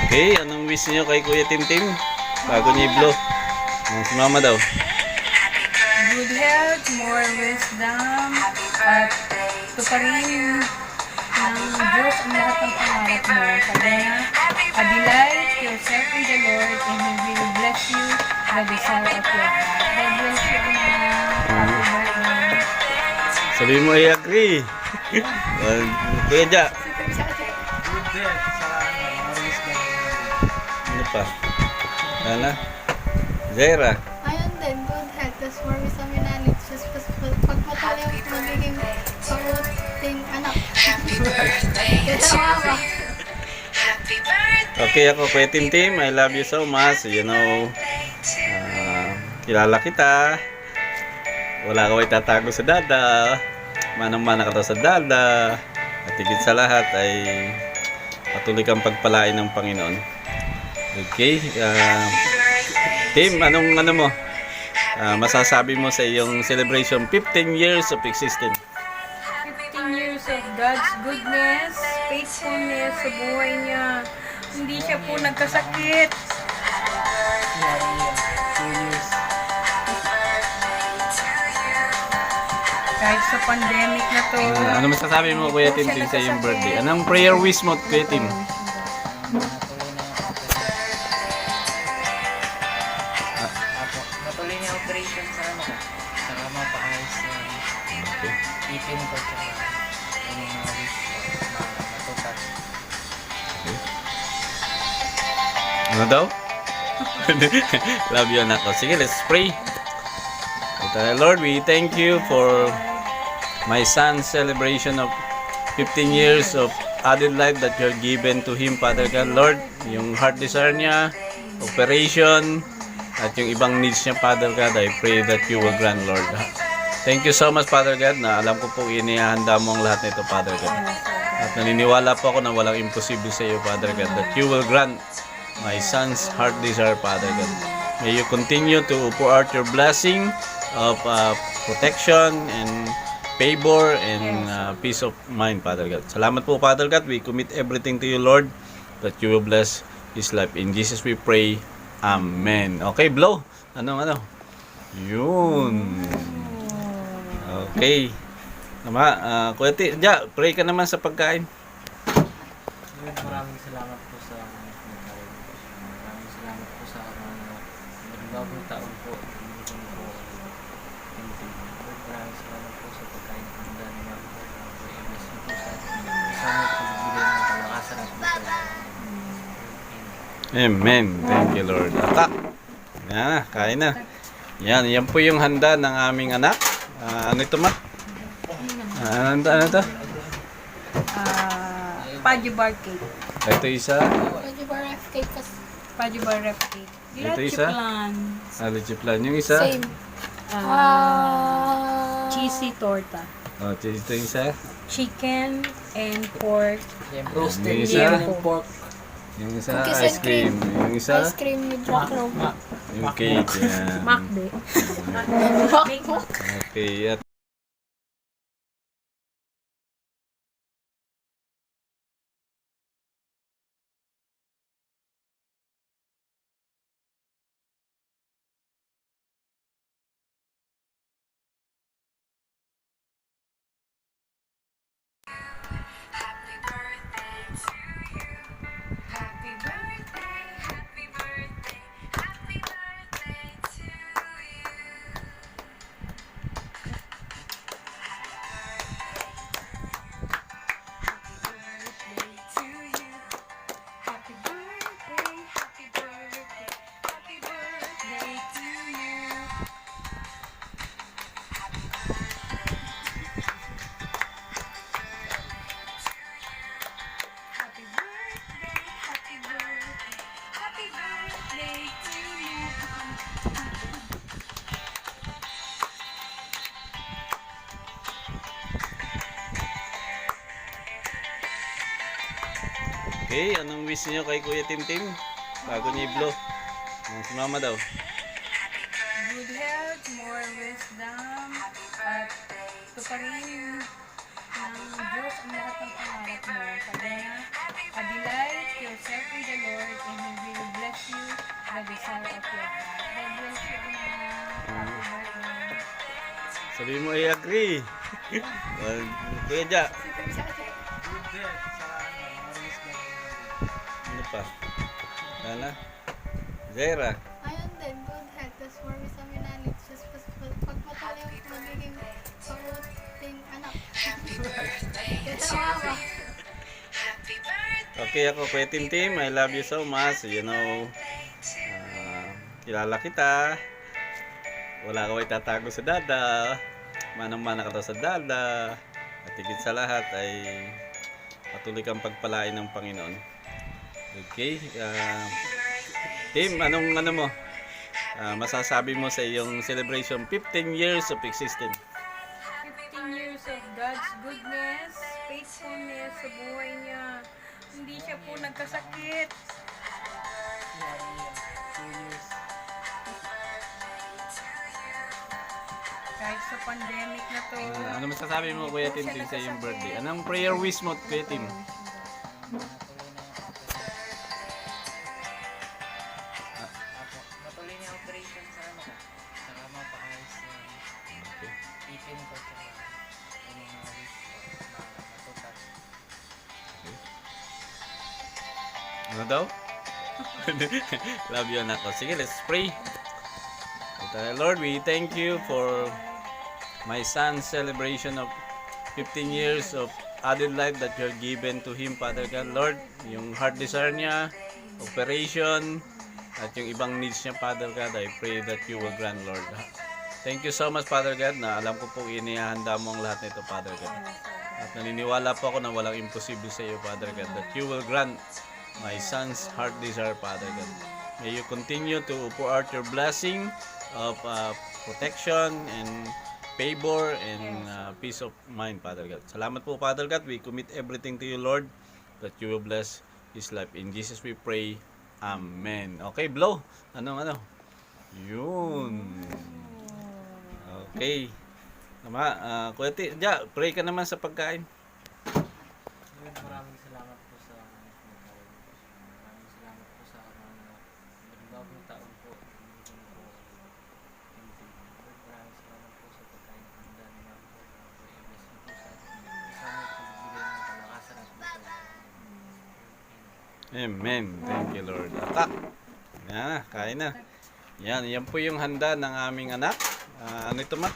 Okay, anong wish niyo kay Kuya Timtim? Bago niya i-blow. Si Mama daw. Good health, more wisdom, at tuparin ng Diyos ang lahat ng pangarap mo. Sabi niya, delight yourself in the Lord and He will bless you the desire of your heart. God bless you, Happy birthday. Sabihin mo, I agree. Kuya Ja. Ano pa? Ana? Zaira. Ayun din, good health. Tapos more wisdom and knowledge. Tapos pag matali ang magiging pakuting anak. Kaya Okay ako, Kuya Timtim. I love you so much. You know, kilala kita. Wala ka itatago sa dada. Manang-mana ka daw sa dada. At higit sa lahat ay patuloy kang pagpalain ng Panginoon. Okay. Tim, anong mo? Masasabi mo sa iyong celebration 15 years of existence? 15 years of God's goodness, faithfulness sa buhay niya. Hindi siya po nagkasakit. Kahit sa pandemic na to. Ano masasabi mo, Kuya Timtim, sa iyong birthday? Anong prayer wish mo, Kuya Tim? Patuloy niya operation sa ano ko. Sa mapaayos yung ipin ko sa yung mga wish ko matutag. Ano daw? Love you, anak ko. Sige, let's pray. Lord, we thank you for my son's celebration of 15 years of added life that you have given to him, Father God. Lord, yung heart desire niya, operation, at yung ibang needs niya, Father God, I pray that you will grant, Lord. Thank you so much, Father God, na alam ko po inihahanda mo ang lahat nito, Father God. At naniniwala po ako na walang imposible sa iyo, Father God, that you will grant my son's heart desire, Father God. May you continue to pour out your blessing of protection and favor and peace of mind, Father God. Salamat po, Father God. We commit everything to you, Lord, that you will bless his life. In Jesus we pray. Amen. Okay, blow. Ano? Yun. Okay. Tama. Kuya Ja, pray ka naman sa pagkain. Maraming salamat po sa pagkain. Maraming salamat po sa bagong taon po. Maraming salamat po sa pagkain ng handa ni Ma'am. I-bless niyo po sa sana pagbibigay ng kalakasan at buhay. Amen. Thank you, Lord. Atak. Yan na, kain na. Yan po yung handa ng aming anak. Ano ito, Ma? Ano to? Paji bar cake. Ito isa. pwede ba ref cake kasi? Paji bar ref cake. Ito isa? Chiplan. Yung isa? Same. Cheesy torta. Ito isa. Chicken and pork. Roasted Yung isa? yung pork. Yung isa, Cookies ice and cream. Yung isa, Ice cream with black robe. yung cake. Yan. Macde. Okay. At okay, anong wish niyo kay Kuya Timtim? Bago niya i-blow. Si Mama daw. Good health, more wisdom, at tuparin ng Diyos ang lahat ng pangarap mo. Sabi niya, delight yourself in the Lord, and He will bless you the desire of your heart. God bless you, anak. Happy birthday. Sabi mo, I agree. Well, Kuya Ja, Good health sa Maris Galindo. ano pa? Ana? Zera. Ayun din, good health. Tapos more wisdom and knowledge. Tapos pag matali yung magiging pauting anak. Kaya Okay ako, Kuya Tim, I love you so much. You know, kilala kita. Wala ka itatago sa dada. Manang-mana ka daw sa dada. At higit sa lahat ay patuloy kang pagpalain ng Panginoon. Okay? Tim, anong ano mo? Masasabi mo sa iyong celebration 15 years of existence? 15 years of God's goodness, faithfulness sa buhay niya. Hindi siya po nagkasakit. Yeah, 2 years. Kahit sa pandemic na to. Ano masasabi mo, Kuya Tim, sa iyong birthday? Anong prayer wish mo, Kuya Tim? Matuloy na yung operation sa ano ko. Saka mapaayos yung ipin ko. Tsaka yung mga wish ko na matutag. Ano daw? Love you, anak ko. Sige, let's pray. Lord, we thank you for my son's celebration of 15 years of added life that you have given to him, Father God. Lord, yung heart desire niya, operation, at yung ibang needs niya, Father God, I pray that you will grant, Lord. Thank you so much, Father God, na alam ko po inihahanda mo ang lahat nito, Father God. At naniniwala po ako na walang imposible sa iyo, Father God, that you will grant my son's heart desire, Father God. May you continue to pour out your blessing of protection and favor and peace of mind, Father God. Salamat po, Father God. We commit everything to you, Lord, that you will bless his life. In Jesus we pray. Amen. Okay, blow. Ano? Yun. Okay. Tama. Kuya Ja, pray ka naman sa pagkain. Maraming salamat po sa maraming salamat po sa mga bagong taon po. Maraming salamat po sa pagkain ng handa naman po. I-bless niyo po sa sana pagbigay ng kalakasan at buhay. Amen. Thank you, Lord. Atak. Yan, kain na. Yan po yung handa ng aming anak. Ano ito, Ma?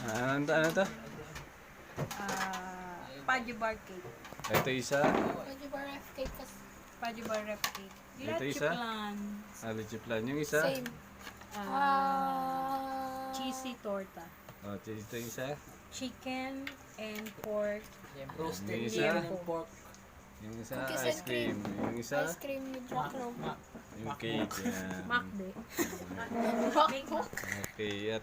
Ano to? Pudgy bar cake. Ito isa. Pwede ba ref cake kasi Pudgy bar rep cake. Ito isa? Plan. Alijiplan. Yung isa. same. Cheesy torta. Ito isa. Chicken and pork. Roasted Yung chicken isa. and pork. Yung isa, Cookies ice and cream. cream. Yung isa, Ice cream with rock roll. yung cake. Yan. Macde. Rock roll. Okay. At